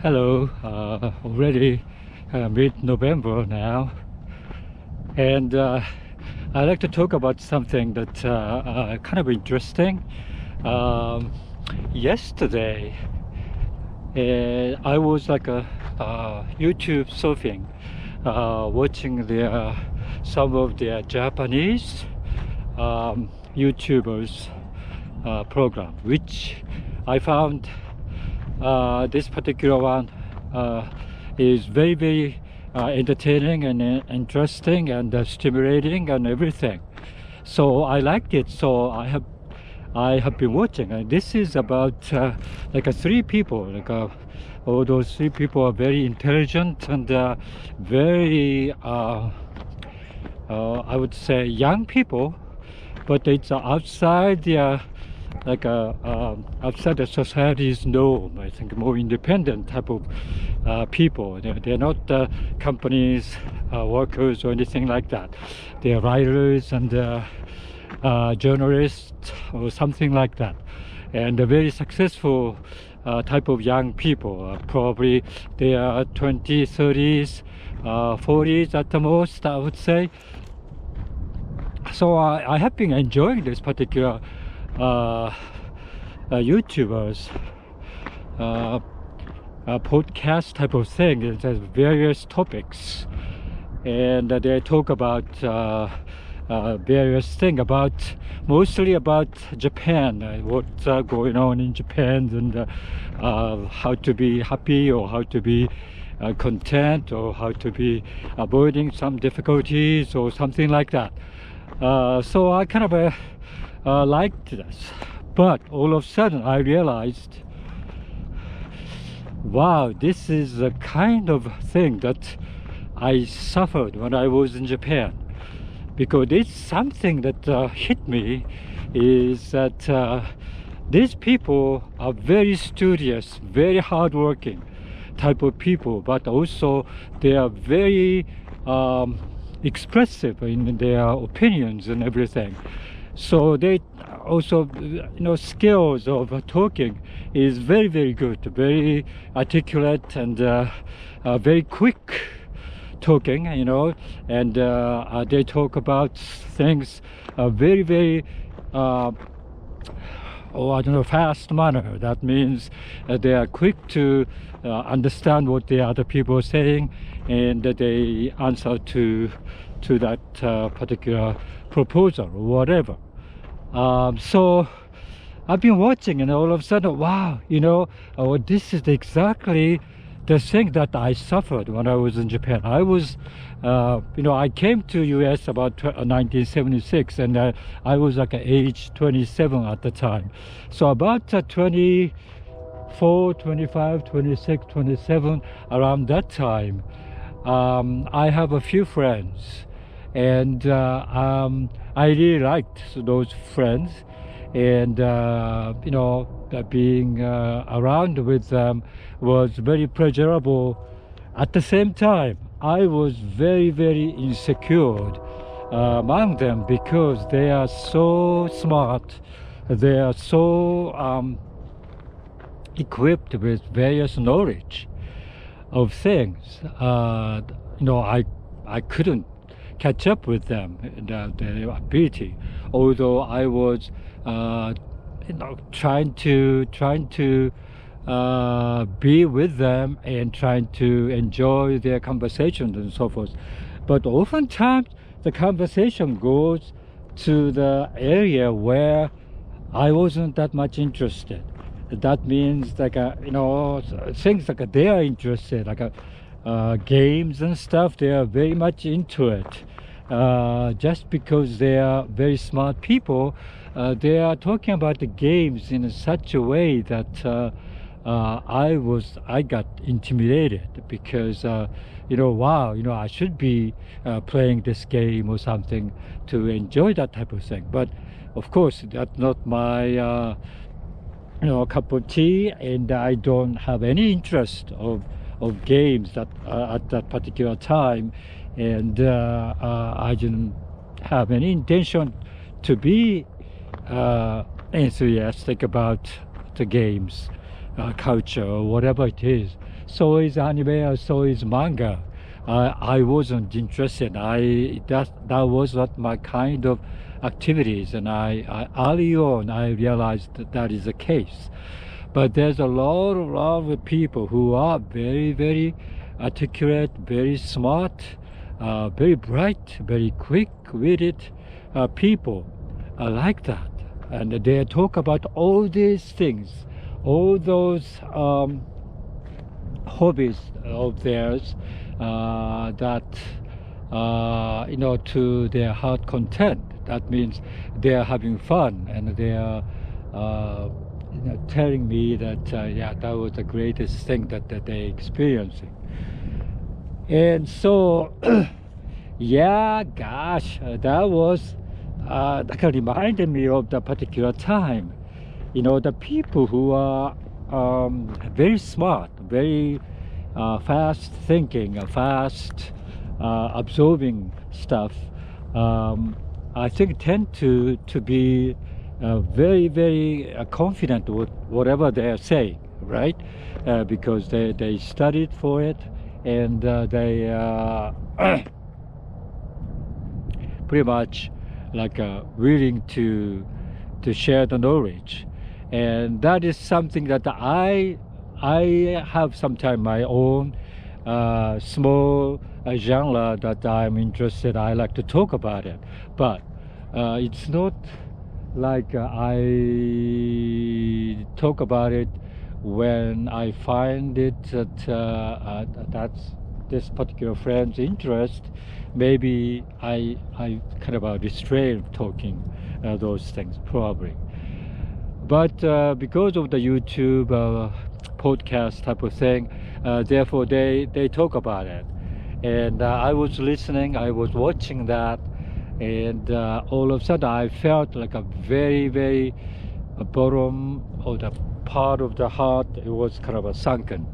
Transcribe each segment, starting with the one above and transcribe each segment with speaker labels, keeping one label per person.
Speaker 1: Hello, already mid-November now, and I'd like to talk about something that kind of interesting. Um, Yesterday, I was like YouTube surfing, watching some of the Japanese YouTubers program, which I found this particular one is very entertaining and interesting and stimulating and everything. So I liked it. So I have been watching, and this is about three people. All those three people are very intelligent and very I would say young people, but it's outside the outside the society's norm. I think more independent type of people. They're not companies, workers or anything like that. They're writers and journalists or something like that. And a very successful type of young people. Probably they are 20s, 30s, 40s at the most, I would say. So I have been enjoying this particular YouTubers podcast type of thing. It has various topics, and they talk about various things, mostly about Japan, what's going on in Japan, and how to be happy or how to be content or how to be avoiding some difficulties or something like that. So I kind of liked this, but all of a sudden I realized, wow, this is the kind of thing that I suffered when I was in Japan. Because it's something that hit me, is that these people are very studious, very hardworking type of people, but also they are very expressive in their opinions and everything. So they also, skills of talking is very good, very articulate and very quick talking, and they talk about things very fast manner. That means they are quick to understand what the other people are saying, and they answer to that particular proposal or whatever. So I've been watching, and all of a sudden, wow, this is exactly the thing that I suffered when I was in Japan. I was, I came to US about 1976, and I was like age 27 at the time. So about 24, 25, 26, 27, around that time, I have a few friends, and I really liked those friends, and being around with them was very pleasurable. At the same time, I was very insecure among them, because they are so smart, they are so equipped with various knowledge of things. I couldn't catch up with them, their ability, although I was trying to be with them and trying to enjoy their conversations and so forth. But oftentimes the conversation goes to the area where I wasn't that much interested. That means things like they are interested, games and stuff. They are very much into it. Just because they are very smart people, they are talking about the games in such a way that I got intimidated, because wow, I should be playing this game or something to enjoy that type of thing. But of course, that's not my cup of tea, and I don't have any interest of games that at that particular time, and I didn't have any intention to be enthusiastic about the games culture or whatever it is. so is anime, or so is manga. I wasn't interested. That was not my kind of activities, and I early on I realized that is the case. But there's a lot of people who are very, very articulate, very smart, very bright, very quick-witted people like that. And they talk about all these things, all those hobbies of theirs that, to their heart content. That means they are having fun, and they are telling me that that was the greatest thing that they're experiencing. And so yeah, gosh, that was that kind of reminded me of the particular time. The people who are very smart, very fast thinking, fast absorbing stuff, I think tend to be very, very confident with whatever they are saying, right? Because they studied for it, and they pretty much like willing to share the knowledge. And that is something that I have sometimes my own small genre that I'm interested. I like to talk about it, but it's not like I talk about it when I find it that that's this particular friend's interest. Maybe I kind of restrain talking those things probably. But because of the YouTube podcast type of thing, therefore they talk about it. And I was listening, I was watching that, and all of a sudden I felt like a very, very bottom of the part of the heart, it was kind of sunken,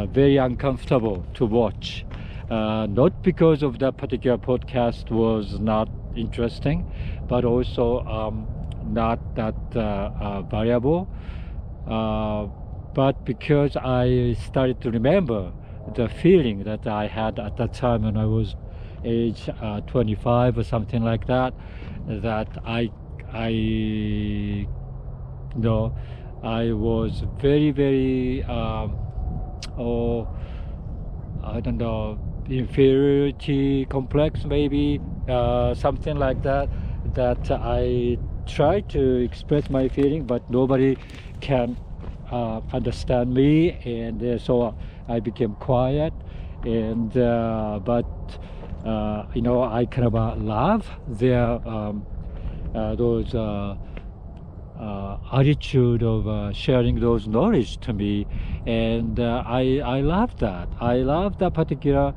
Speaker 1: very uncomfortable to watch. Not because of that particular podcast was not interesting, but also not that valuable, but because I started to remember the feeling that I had at that time when I was age 25 or something like that, that I was very, very I don't know, inferiority complex, maybe something like that, that I try to express my feeling, but nobody can understand me, and so I became quiet. And but I kind of love their those attitude of sharing those knowledge to me, and I love that. I love that particular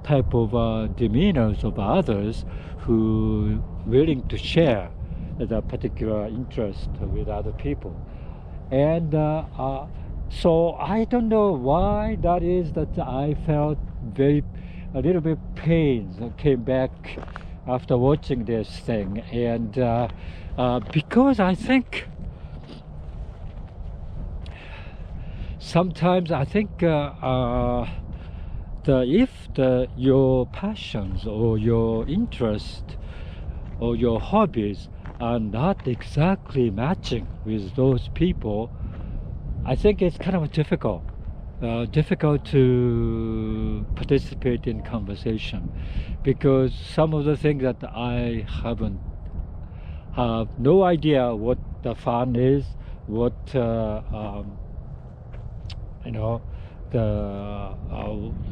Speaker 1: type of demeanors of others who willing to share the particular interest with other people. And so I don't know why that is, that I felt a little bit pain came back after watching this thing. And because I think sometimes I think if your passions or your interest or your hobbies are not exactly matching with those people, I think it's kind of difficult to participate in conversation, because some of the things that I have no idea what the fun is, what the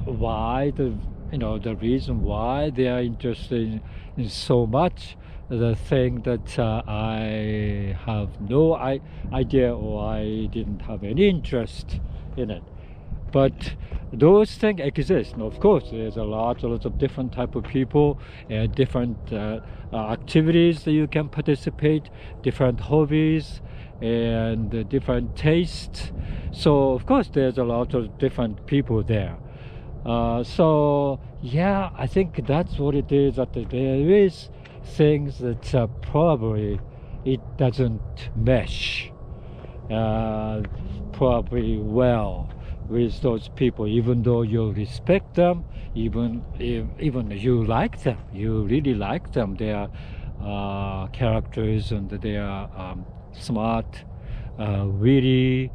Speaker 1: why, the reason why they are interested in so much, the thing that I have no idea, or I didn't have any interest in it. But those things exist. And of course, there's a lot of different type of people, different activities that you can participate, different hobbies, and different tastes. So of course, there's a lot of different people there. So yeah, I think that's what it is. That there is things that probably it doesn't mesh. probably well with those people, even though you respect them, even you like them, you really like them, their characters and their smart, really,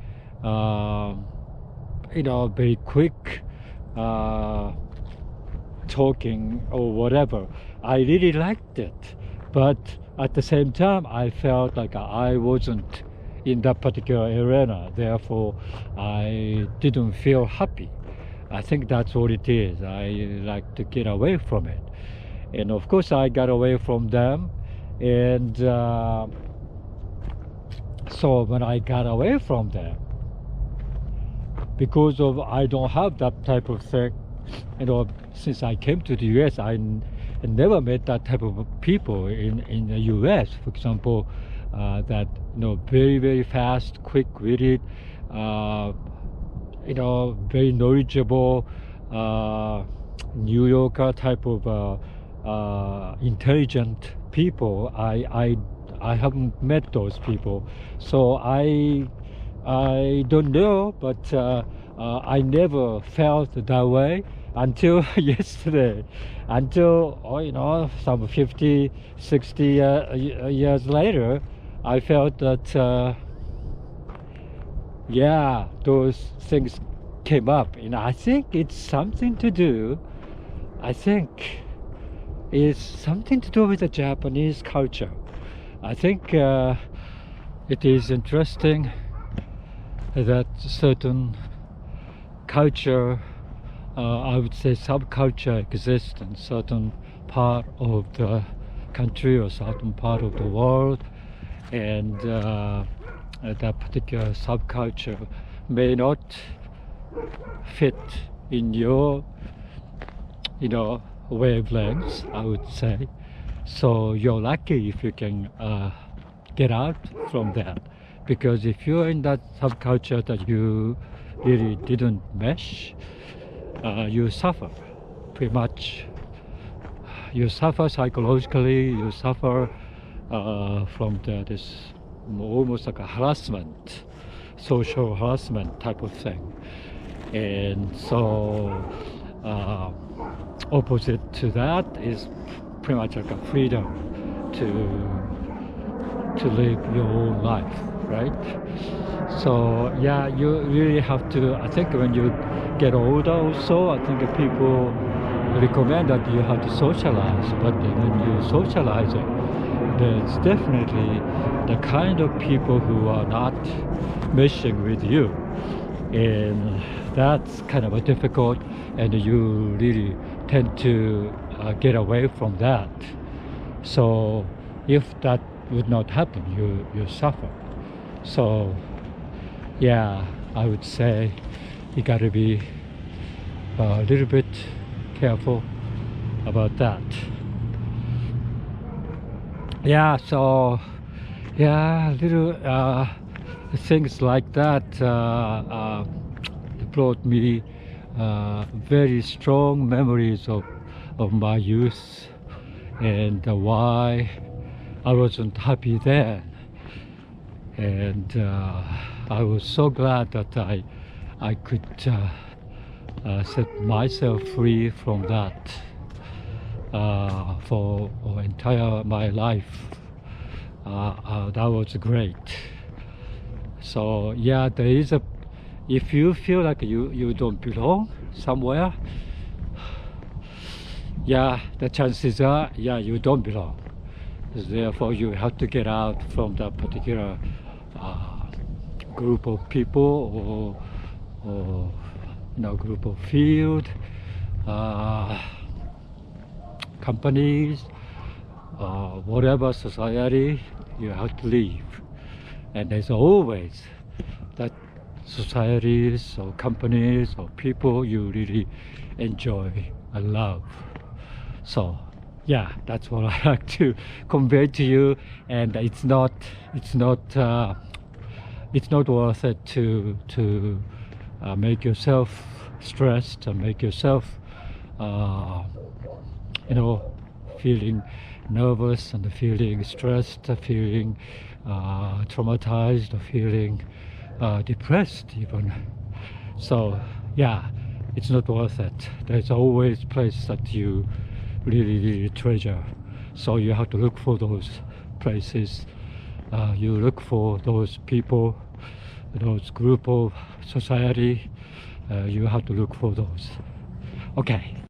Speaker 1: very quick talking or whatever. I really liked it, but at the same time I felt like I wasn't in that particular arena, therefore I didn't feel happy. I think that's what it is. I like to get away from it, and of course I got away from them. And so when I got away from them, because of I don't have that type of thing, since I came to the US, I never met that type of people in the US. For example, that very, very fast, quick-witted, very knowledgeable, New Yorker type of intelligent people. I haven't met those people, so I don't know, but I never felt that way until yesterday, until some 50, 60 years later, I felt that yeah, those things came up, and I think it's something to do, I think it's something to do with the Japanese culture. I think it is interesting that certain culture, I would say subculture, exists in certain part of the country or certain part of the world, and that particular subculture may not fit in your wavelengths, I would say. So you're lucky if you can get out from that, because if you're in that subculture that you really didn't mesh, you suffer pretty much. You suffer psychologically, you suffer from this almost like a harassment, social harassment type of thing. And so opposite to that is pretty much like a freedom to live your own life, right? So yeah, you really have to, I think when you get older also, I think people recommend that you have to socialize, but when you socialize it, there's definitely the kind of people who are not meshing with you, and that's kind of difficult, and you really tend to get away from that. So if that would not happen, you suffer. So yeah, I would say you got to be a little bit careful about that. Yeah, so yeah, little things like that brought me very strong memories of my youth, and why I wasn't happy then. And I was so glad that I could set myself free from that for entire my life. That was great. So yeah, there is if you feel like you don't belong somewhere, yeah, the chances are, yeah, you don't belong. Therefore you have to get out from that particular group of people, or group of field, companies, whatever society. You have to leave. And there's always that societies or companies or people you really enjoy and love. So yeah, that's what I like to convey to you. And it's not worth it to make yourself stressed and make yourself feeling nervous and feeling stressed, feeling traumatized, or feeling depressed even. So yeah, it's not worth it. There's always place that you really treasure, so you have to look for those places. You look for those people, those group of society. You have to look for those. Okay.